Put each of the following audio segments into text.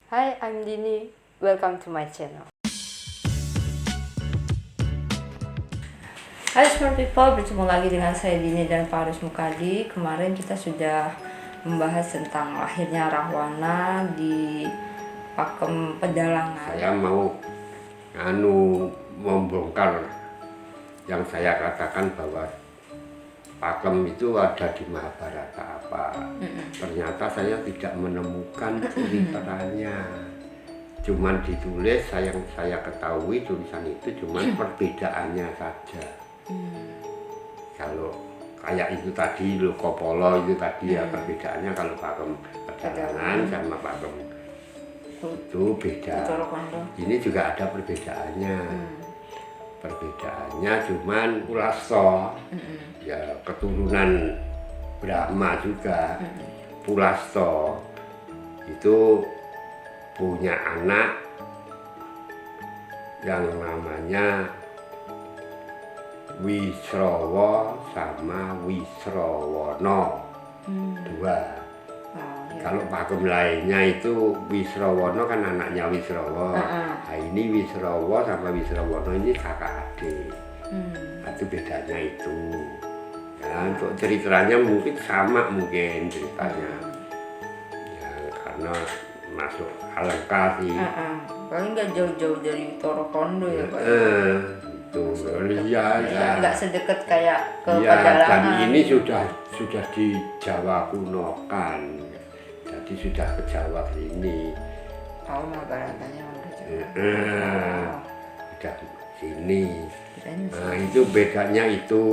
Hi, I'm Dini. Welcome to my channel. Hai smart people, bertemu lagi dengan saya Dini dan Pak Aris Mukadi. Kemarin kita sudah membahas tentang lahirnya Rahwana di Pakem Pedalangan. Saya mau membongkar yang saya katakan bahwa Pakem itu ada di Mahabharata apa. Ternyata saya tidak menemukan ceritanya. Cuman ditulis, yang saya ketahui tulisan itu cuman perbedaannya saja. Kalau kayak itu tadi Lokopolo itu tadi ya perbedaannya, kalau Pakem Pedalangan sama Pakem itu beda. Ini juga ada perbedaannya. Perbedaannya cuman Pulasto, ya keturunan Brahma juga. Pulasto itu punya anak yang namanya Wisrawa sama Wisrawana, dua. Kalau Pakem lainnya itu Wisrawana kan anaknya Wisrawa. Nah, ini Wisrawa sama Wisrawana ini kakak adik. Itu bedanya itu. Ya, untuk ceritanya mungkin sama ceritanya. Ya, karena masuk Alengka sih. Paling nggak jauh-jauh dari Torokondo ya Pak? Itu iya ya. Nggak sedekat kayak ke Iya, Pedalangan. dan ini sudah di Jawa kuno kan. Jadi sudah ke Jawa sini. Oh, Mahabharatanya udah Jawa. Sudah sini. Nah, itu bedanya itu.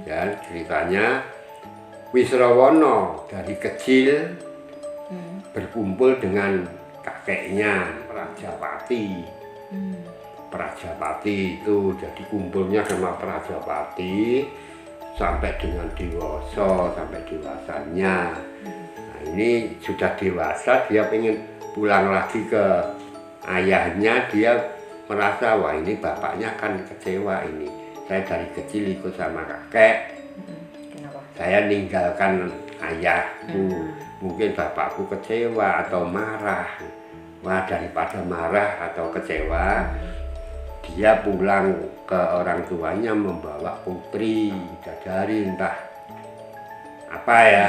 Ya, ceritanya Wisrawana dari kecil berkumpul dengan kakeknya Prajapati. Prajapati itu jadi kumpulnya sama Prajapati sampai dengan dewasa, sampai dewasanya. Nah, ini sudah dewasa, dia pengen pulang lagi ke ayahnya. Dia merasa, wah ini bapaknya kan kecewa ini. Saya dari kecil ikut sama kakek. Kenapa? Saya ninggalkan ayahku. Mungkin bapakku kecewa atau marah. Wah, daripada marah atau kecewa, dia pulang ke orang tuanya membawa putri dari entah apa ya.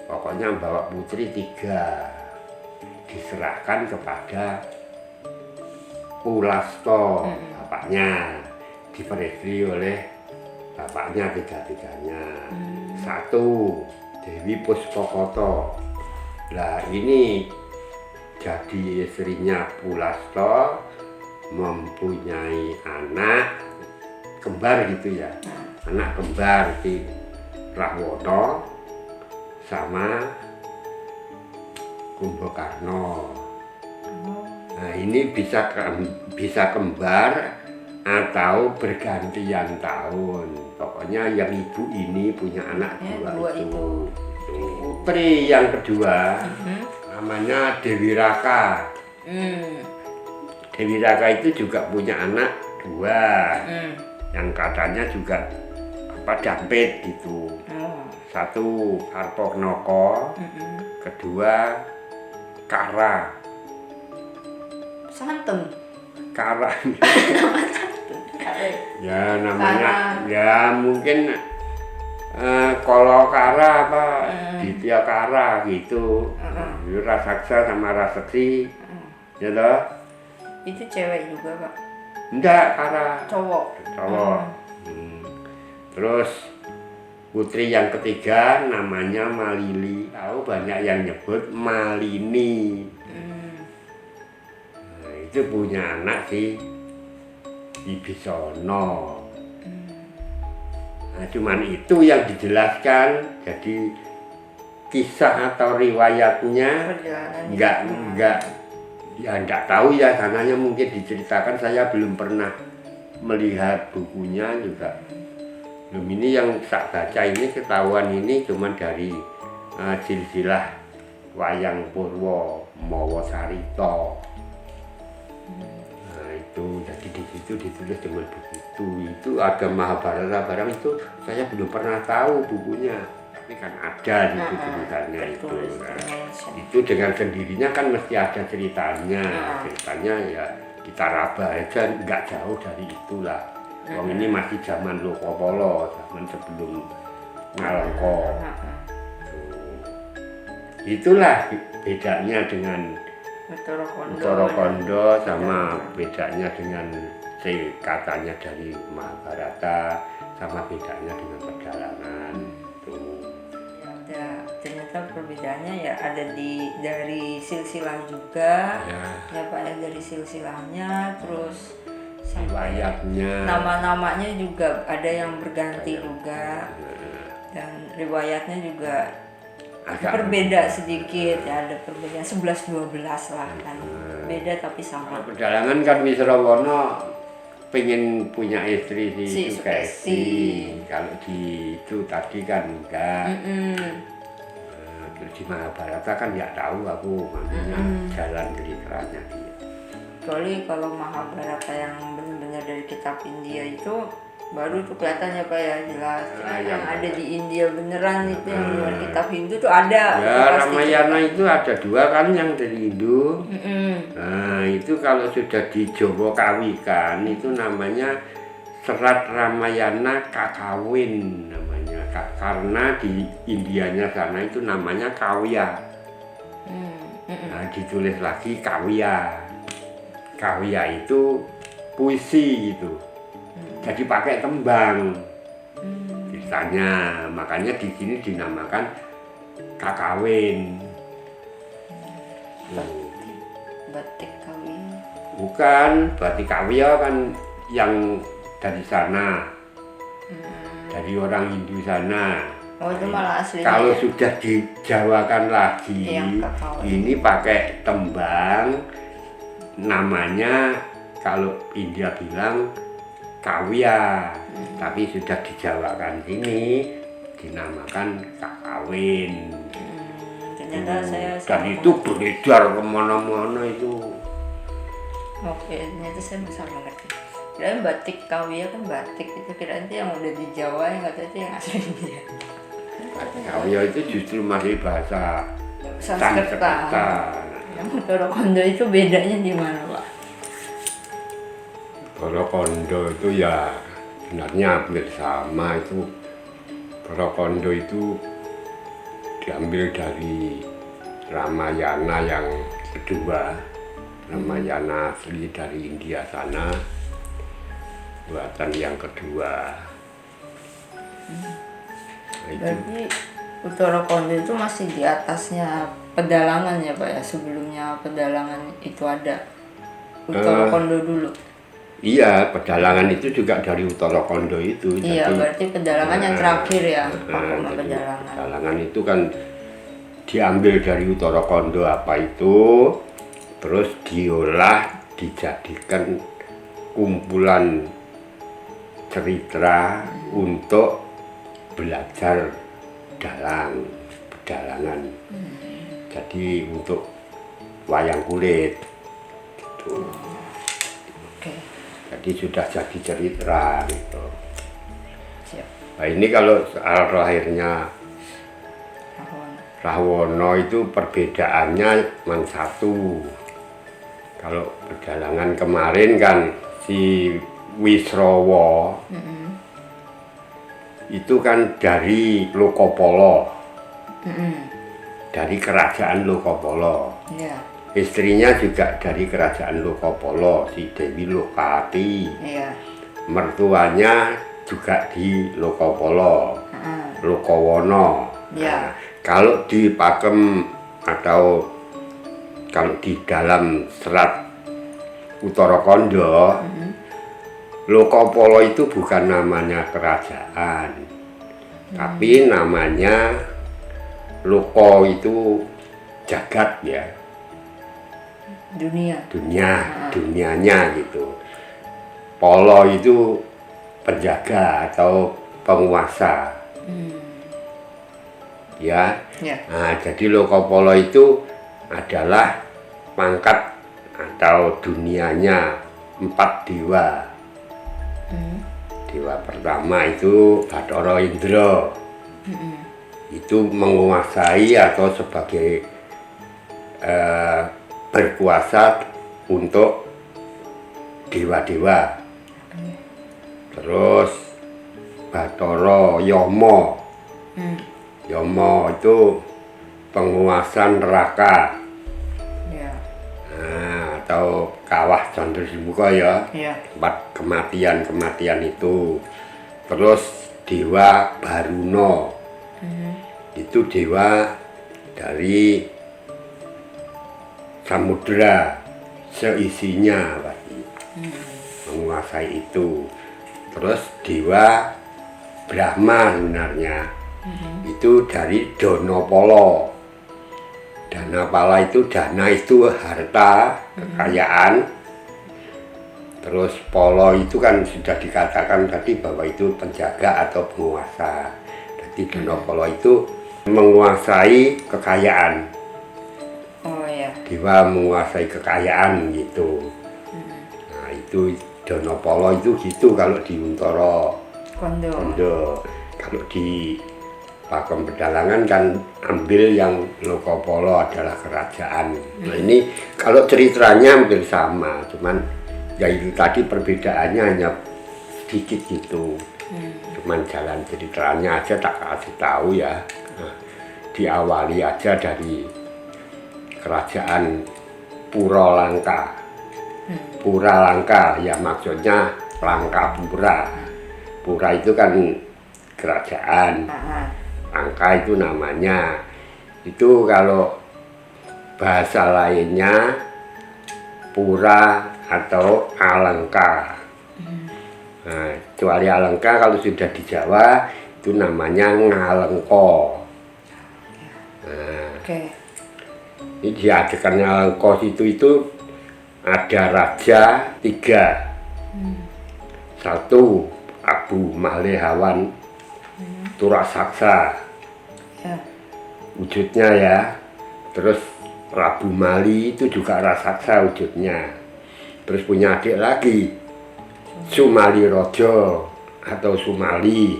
Pokoknya membawa putri 3, diserahkan kepada Pulasto, bapaknya, diperistri oleh bapaknya 3-tiganya. 1 Dewi Puspakoto. Nah, ini jadi istrinya Pulasto, mempunyai anak kembar gitu ya, anak kembar di Rahwana sama Kumbakarna. Nah, ini bisa kembar atau bergantian tahun. Pokoknya yang ibu ini punya anak dua itu. Putri yang kedua namanya Dewi Raka. Dewi Raka itu juga punya anak 2, yang katanya juga dampit gitu. 1 Harpoknoko, kedua Kara. Santem. Kara. Ya namanya ya mungkin kalau Kara apa Ditya Kara gitu. Rasaksa sama Raseksi, ya toh. Itu cewek juga Pak? Enggak, Kara. Cowok. Terus putri yang ketiga namanya Malili. Tahu banyak yang nyebut Malini. Nah, itu punya anak si Ibisono. Nah, cuman itu yang dijelaskan. Jadi kisah atau riwayatnya enggak tahu ya, sananya mungkin diceritakan, saya belum pernah melihat bukunya juga. Ini yang saya baca ini, ketahuan ini cuman dari silsilah Wayang Purwo Mawa Sarita. Nah, itu jadi di situ ditulis cuma begitu. Itu ada Mahabharata barang itu saya belum pernah tahu bukunya. tapi kan ada di tulisannya itu. tertulis Nah, dimension. itu dengan sendirinya kan mesti ada ceritanya. Ceritanya ya kita raba aja, nggak jauh dari itulah. Wong ini masih zaman Lokopolo, zaman sebelum Ngalengka. Tuh. Itulah bedanya dengan Uttara Kondo sama bedanya dengan katanya dari Mahabharata, sama bedanya dengan pedalangan. Tuh. Ya, ternyata perbedaannya ya ada dari silsilah juga ya Pak ya, dari silsilahnya, terus sampai riwayatnya, nama-namanya juga ada yang berganti juga, dan riwayatnya juga agak berbeda sedikit ya, ada perbedaan 11-12 lah kan, beda tapi sama. pedalangan kan Wisrawana pengen punya istri Si Sukesi. Kalau di itu tadi kan enggak. Terus di Mahabharata kan nggak tahu aku makanya jalan literanya dia. Kecuali kalau Mahabharata yang benar-benar dari kitab India itu baru tuh kelihatan ya Pak ya, jelas. Yang ada di India beneran itu yang luar kitab Hindu tuh ada. Ya Ramayana itu ada 2 kan yang dari Hindu. Nah itu kalau sudah di Jawa kawikan itu namanya Serat Ramayana Kakawin namanya, karena di Indianya sana itu namanya Kawya. Nah ditulis lagi Kawya. Kawya itu puisi itu, jadi pakai tembang ceritanya, makanya di sini dinamakan Kakawin. Batik Kawya. Bukan, batik Kawya kan yang dari sana, dari orang Hindu sana. Oh itu malah aslinya. Kalau ya? sudah dijawakan lagi, ini pakai tembang, namanya kalau India bilang Kawya, tapi sudah dijawakan sini dinamakan Kakawin. Ternyata saya Dan itu beredar kemana-mana itu. Oke, ternyata saya bisa mengerti. Kirain batik Kawya kan batik itu, kirain itu yang udah di Jawa, yang kata itu yang asli India. Kawya itu justru masih bahasa Sanskerta. Yang Uttara Kondo itu bedanya di mana Pak? Uttara Kondo itu ya sebenarnya hampir sama itu. Uttara Kondo itu diambil dari Ramayana yang kedua, Ramayana asli dari India sana, buatan yang kedua. Nah, itu. Berarti Uttara Kondo itu masih di atasnya Pedalangan ya Pak ya, sebelumnya Pedalangan itu ada Uttara Kondo dulu. Iya, Pedalangan itu juga dari Uttara Kondo itu. Iya, jadi, berarti Pedalangan yang terakhir ya, Pakoma jadi Pedalangan. Pedalangan itu kan diambil dari Uttara Kondo apa itu, terus diolah dijadikan kumpulan cerita untuk belajar pedalangan. Jadi untuk wayang kulit gitu. Jadi sudah jadi cerita gitu. Siap. Nah ini kalau soal lahirnya Rahwana itu perbedaannya cuma satu. Kalau pedalangan kemarin kan si Wisrawa itu kan dari Lokopolo, dari kerajaan Lokopolo. Iya. Istrinya juga dari kerajaan Lokopolo, si Dewi Lokati. Iya. Mertuanya juga di Lokopolo, Lokowono. Iya. Nah, kalau di Pakem atau kalau di dalam serat Uttara Kondo, Lokopolo itu bukan namanya kerajaan, tapi namanya Loko itu jagat ya. Dunianya gitu. Polo itu penjaga atau penguasa. Ya. Nah, jadi Lokopolo itu adalah pangkat atau dunianya 4 dewa. Dewa pertama itu Bathara Indra. itu menguasai atau sebagai berkuasa untuk dewa-dewa. Terus Bathara Yama. Yama itu penguasa neraka. Ya. Nah, atau kawah Candasmuka ya. Ya. Tempat kematian itu. Terus Dewa Baruna. Itu dewa dari samudra seisinya pasti. Menguasai itu. Terus Dewa Brahma sebenarnya itu dari Danapala. Danapala itu dana itu harta, kekayaan. Terus polo itu kan sudah dikatakan tadi bahwa itu penjaga atau penguasa. Jadi Danapala itu menguasai kekayaan. Oh ya. Dewa menguasai kekayaan gitu. Nah itu Danapala itu gitu kalau di Untara Kondo. Kalau di Pakem Pedalangan kan ambil yang Lokapala adalah kerajaan. Nah ini kalau ceritanya hampir sama, cuman ya itu tadi perbedaannya hanya sedikit gitu. Cuman jalan ceritanya aja tak kasih tahu ya. Nah, diawali aja dari kerajaan Puralangka. Puralangka ya maksudnya Langkapura. Pura itu kan kerajaan. Langka itu namanya. Itu kalau bahasa lainnya Pura atau Alengka. Nah, kecuali Alengka kalau sudah di Jawa itu namanya Ngalengka. Nah, ini diadakannya Alengka itu ada raja 3. 1 Abu Malehawan Turasaksa. Wujudnya ya. Terus Prabu Mali itu juga raksasa wujudnya. Terus punya adik lagi Sumali Rojo atau Sumali.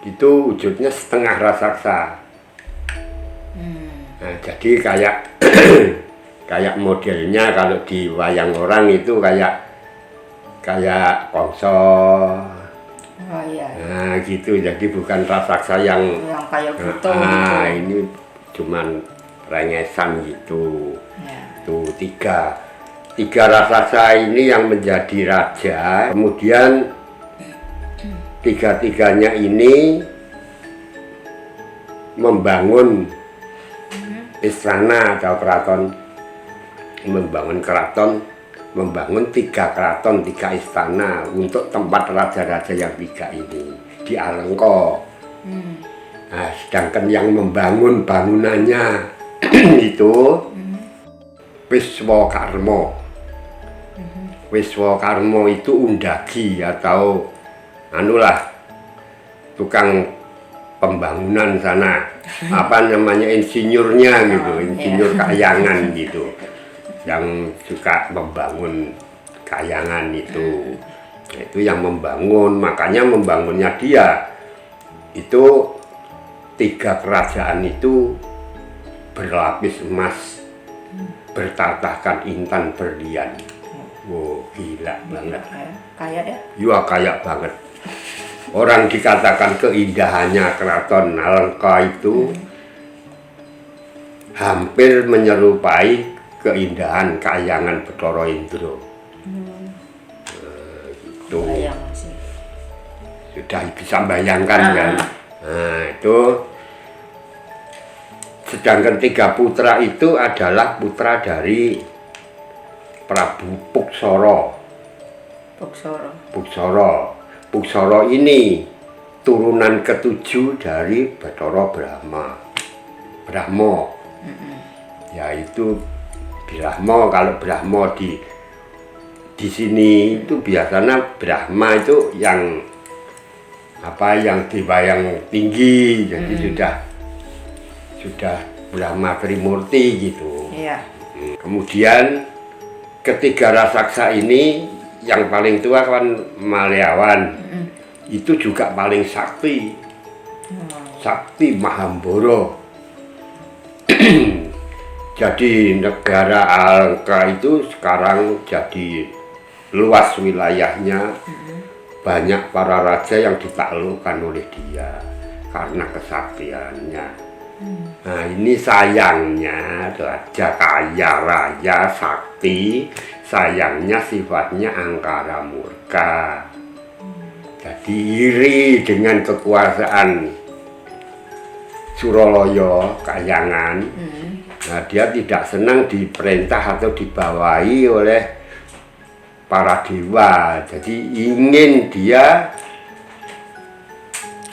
Itu wujudnya setengah raksasa. Nah, jadi kayak kayak modelnya kalau di wayang orang itu kayak Kongso. Oh iya. Nah gitu, jadi bukan raksasa yang kayak gitu. Ini cuman rengesan gitu. Ya. Tuh 3 raksasa ini yang menjadi raja. Kemudian 3-tiganya ini membangun istana atau keraton, membangun 3 keraton, 3 istana untuk tempat raja-raja yang 3 ini di Alengka. Nah, sedangkan yang membangun bangunannya itu Wiswakarma. Wiswakarma itu undagi atau tukang pembangunan sana, apa namanya, insinyurnya gitu, insinyur kayangan gitu, yang suka membangun kayangan itu yang membangun. Makanya membangunnya dia itu 3 kerajaan itu berlapis emas, bertatahkan intan berlian. Wow, gila banget. Kaya ya? Ya kaya banget. Orang dikatakan keindahannya keraton Alengka itu hampir menyerupai keindahan kayangan Bathara Indra. Gitu. Sudah bisa bayangkan kan? Nah itu. Sedangkan 3 putra itu adalah putra dari Prabu Puksara. Puksara ini turunan ke-7 dari Bathara Brahma. Yaitu Brahma. Kalau Brahma di sini itu biasanya Brahma itu yang dewa yang tinggi. Jadi sudah Brahma Trimurti gitu. Iya. Kemudian ketiga raksasa ini yang paling tua kan Malehawan. Itu juga paling sakti. Sakti Mahambara. Jadi negara Alengka itu sekarang jadi luas wilayahnya, banyak para raja yang ditaklukkan oleh dia karena kesaktiannya. Nah ini sayangnya raja kaya raya sakti, sayangnya sifatnya angkara murka. Jadi iri dengan kekuasaan Suralaya Kahyangan. Nah dia tidak senang diperintah atau dibawahi oleh para dewa. Jadi ingin dia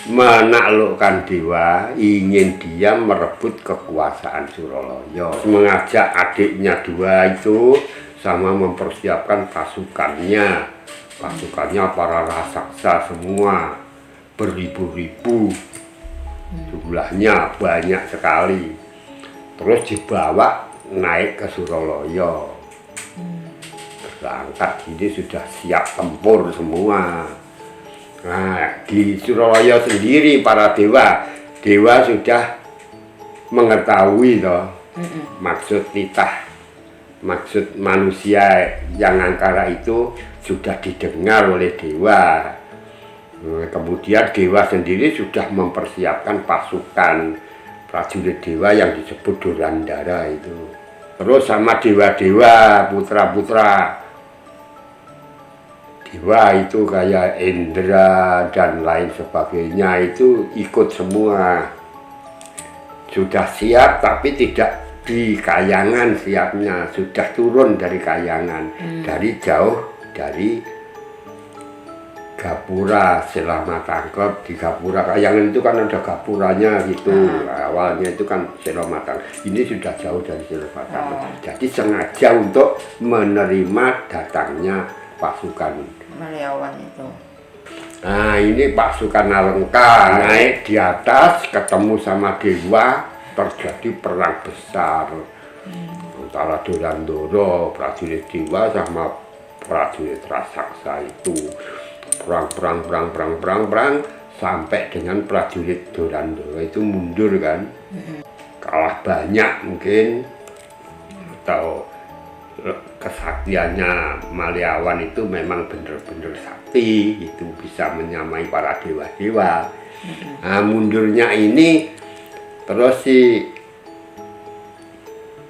menaklukkan dewa, ingin dia merebut kekuasaan Suralaya. Mengajak adiknya dua itu sama mempersiapkan pasukannya. Pasukannya para raksasa semua, beribu-ribu. Jumlahnya banyak sekali. Terus dibawa naik ke Suralaya. Berangkat ini sudah siap tempur semua. Nah, di Suralaya sendiri para dewa sudah mengetahui toh maksud titah, maksud manusia yang angkara itu sudah didengar oleh dewa. Kemudian dewa sendiri sudah mempersiapkan pasukan prajurit dewa yang disebut Durandara itu. Terus sama dewa-dewa, putra-putra dewa itu kayak Indra dan lain sebagainya itu ikut semua. Sudah siap tapi tidak di Kahyangan siapnya, sudah turun dari Kahyangan, dari jauh dari Gapura, Selamatangkep. Di Gapura Kahyangan itu kan ada gapuranya gitu. Awalnya itu kan Selamatangkep. Ini sudah jauh dari Selamatangkep. Jadi sengaja untuk menerima datangnya pasukan Maliawan itu. Nah ini pasukan Alengka naik di atas ketemu sama dewa, terjadi perang besar antara Durandara, prajurit dewa sama prajurit raksasa itu. Perang sampai dengan prajurit Durandara itu mundur kan, kalah banyak mungkin, atau kesaktiannya Maliawan itu memang benar-benar sakti, itu bisa menyamai para dewa-dewa. Nah mundurnya ini terus si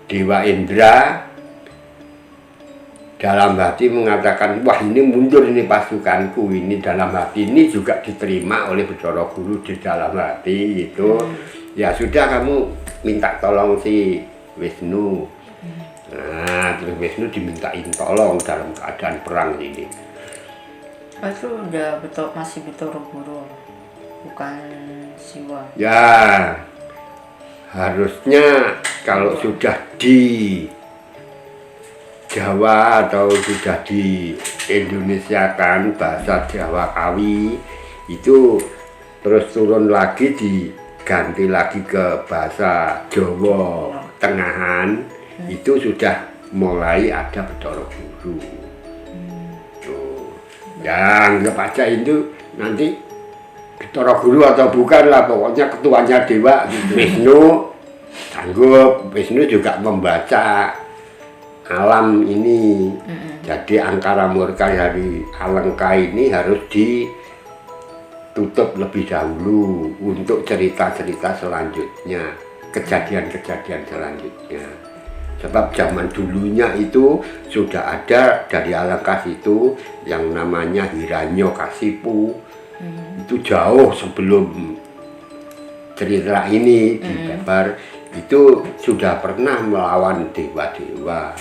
Dewa Indra dalam hati mengatakan, wah ini mundur ini pasukanku ini. Dalam hati ini juga diterima oleh Bathara Guru di dalam hati itu. Ya sudah kamu minta tolong si Wisnu. Nah terus Wisnu dimintain tolong dalam keadaan perang ini. Itu udah masih Bathara Guru, bukan Siwa. Ya harusnya kalau sudah di Jawa atau sudah di Indonesia kan bahasa Jawa Kawi itu terus turun lagi diganti lagi ke bahasa Jawa Tengahan, itu sudah mulai ada Bathara Guru. Tuh. Ya anggap aja itu nanti Bathara Guru atau bukan lah, pokoknya ketuanya dewa gitu. Wisnu sanggup, Wisnu juga membaca alam ini. Jadi angkara murka dari Alengka ini harus ditutup lebih dahulu untuk cerita-cerita selanjutnya, kejadian-kejadian selanjutnya. Sebab zaman dulunya itu sudah ada dari Alengka itu yang namanya Hiranyakasipu. Itu jauh sebelum cerita ini dibabar, itu sudah pernah melawan dewa-dewa.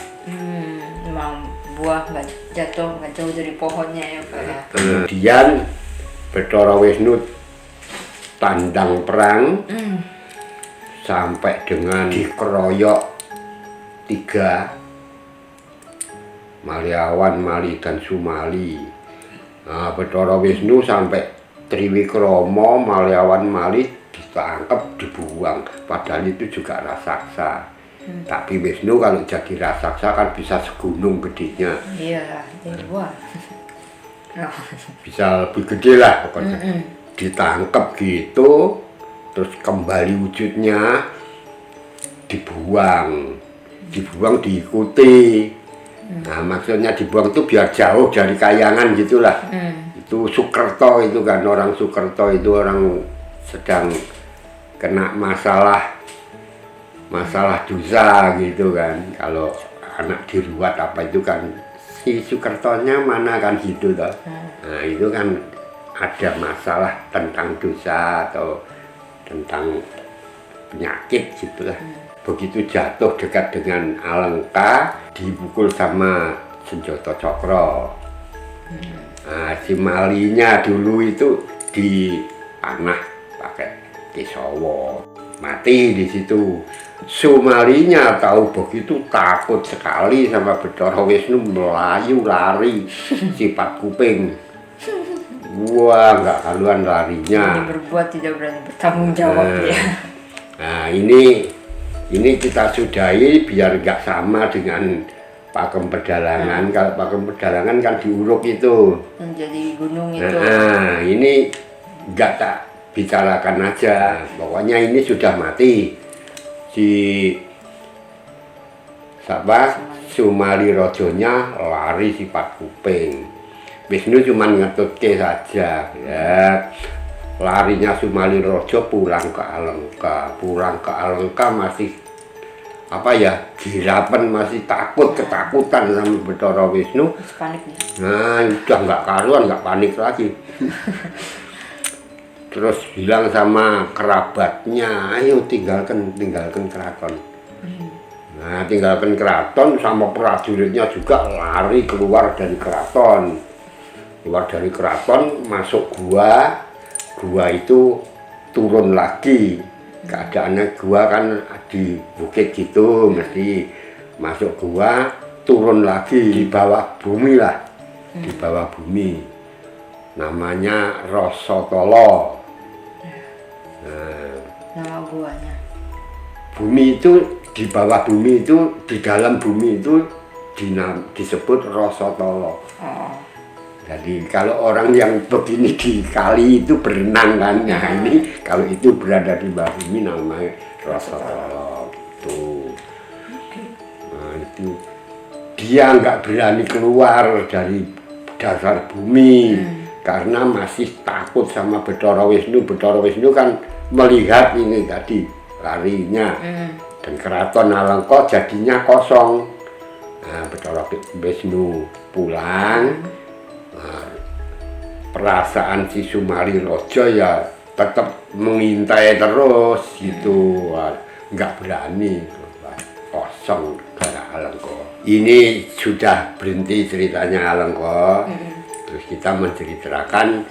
Memang buah nggak jauh dari pohonnya ya Pak ya. Kemudian Bathara Wisnu tandang perang sampai dengan dikeroyok 3 Maliawan, Mali dan Sumali. Nah, Bathara Wisnu sampai Triwikrama, Maliawan, Mali ditangkap, dibuang. Padahal itu juga raksasa. Tapi Wisnu kalau jadi raksasa kan bisa segunung gedenya. Iya, dewa. Bisa lebih gede lah pokoknya. Ditangkap gitu, terus kembali wujudnya dibuang diikuti. Nah maksudnya dibuang itu biar jauh dari kayangan gitulah. Itu Sukerto itu kan, orang Sukerto itu orang sedang kena masalah dosa gitu kan. Kalau anak diruat apa itu kan si Sukertonya mana kan gitu toh. Nah itu kan ada masalah tentang dosa atau tentang penyakit gitulah. Begitu jatuh dekat dengan Alengka dipukul sama senjata cokro. Nah, si Malinya dulu itu dipanah pakai Kesawa, mati di situ. Sumalinya tahu begitu takut sekali sama Bathara Wisnu, melayu lari sifat kuping. Wah nggak haluan larinya. Ini berbuat tidak berani bertanggung jawab ya. Nah ini kita sudahi biar nggak sama dengan Pakem Pedalangan. Kalau Pakem Pedalangan kan diuruk itu Menjadi gunung itu. Nah ini nggak tak bicarakan aja, pokoknya ini sudah mati si Sumali Rojonya lari sifat kuping. Wisnu cuma ngetutke saja ya. Larinya Sumali Rojo pulang ke Alengka masih apa ya, girapen, masih ketakutan sama Bathara Wisnu. Panik nih. Nah udah nggak karuan, nggak panik lagi. Terus bilang sama kerabatnya, ayo tinggalkan keraton. Nah tinggalkan keraton, sama prajuritnya juga lari keluar dari keraton. Masuk gua itu turun lagi. Keadaannya gua kan di bukit gitu, mesti masuk gua turun lagi di bawah bumi lah. Di bawah bumi namanya Rasatala. Nama guanya. Bumi itu di bawah bumi itu, di dalam bumi itu disebut Rasatala. Jadi kalau orang yang begini di kali itu berenang kan, nah ini kalau itu berada di bawah bumi namanya Rasatala itu. Nah itu dia nggak berani keluar dari dasar bumi karena masih takut sama Bathara Wisnu. Bathara Wisnu kan melihat ini tadi larinya dan keraton Alengka jadinya kosong. Nah, Bathara Wisnu pulang. Nah, perasaan si Sumali Rojo ya tetap mengintai terus gitu, nggak berani, kosong gara Alengka. Ini sudah berhenti ceritanya Alengka, terus kita menceritakan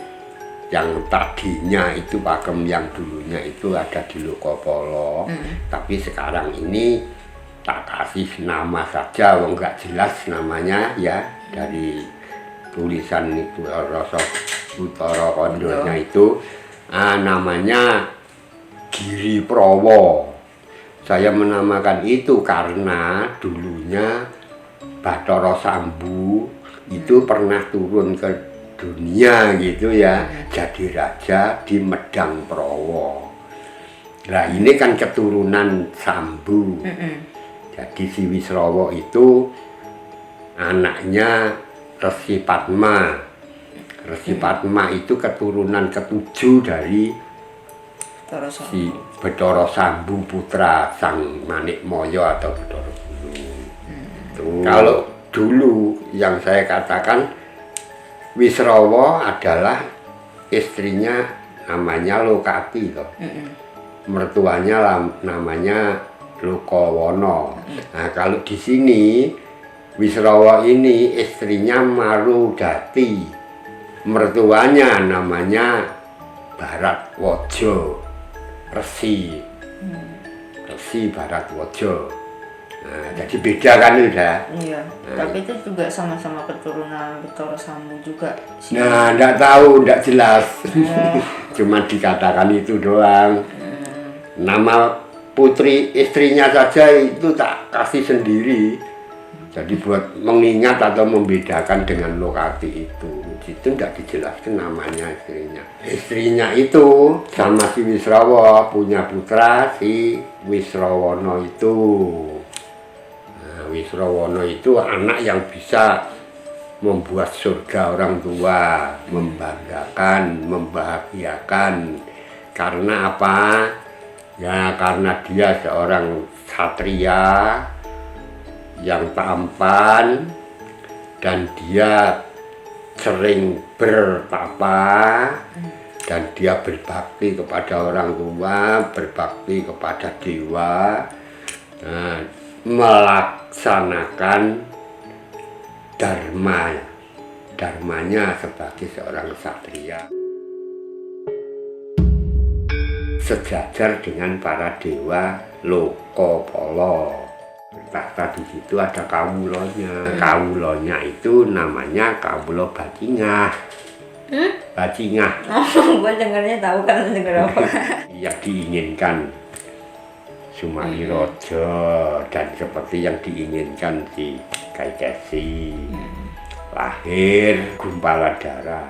yang tadinya itu Pakem yang dulunya itu ada di Lokopolo, tapi sekarang ini tak kasih nama saja, wong nggak jelas namanya ya, dari tulisan itu Rasa Utara Kondonya itu namanya Giri Prawa. Saya menamakan itu karena dulunya Bathara Sambu itu pernah turun ke dunia gitu ya, jadi raja di Medang Prawa. Nah ini kan keturunan Sambu. Jadi si Wisrawa itu anaknya Resi Padma. Resi Padma itu keturunan ketujuh dari si Bathara Sambu putra Sang Manikmaya atau Bathara Guru. Kalau dulu yang saya katakan Wisrawa adalah istrinya namanya Lokati toh. Mertuanya namanya Lokawana. Nah kalau di sini Wisrawa ini istrinya Marudati, mertuanya namanya Bharatwaja, Resi Bharatwaja. Nah, jadi beda kan udah. Iya, tapi itu juga sama-sama keturunan Bathara Sambu juga. Nah, enggak tahu, enggak jelas. Cuma dikatakan itu doang. Nama putri istrinya saja itu tak kasih sendiri. Jadi buat mengingat atau membedakan dengan lokasi itu tidak dijelaskan namanya istrinya. Istrinya itu sama si Wisrawa punya putra si Wisrawana itu. Nah, Wisrawana itu anak yang bisa membuat surga orang tua, membanggakan, membahagiakan. Karena apa? Ya karena dia seorang satria yang tampan dan dia sering bertapa dan dia berbakti kepada orang tua, berbakti kepada dewa, melaksanakan dharmanya sebagai seorang satria sejajar dengan para dewa Lokapala. Bertahta di situ ada kawulonya. Kawulonya itu namanya Kawulo Bajingah. Bajingah. Oh, gue dengarnya tahu kan denger apa. Yang diinginkan Sumali Raja dan seperti yang diinginkan si Kaikesi. Lahir gumpalan darah.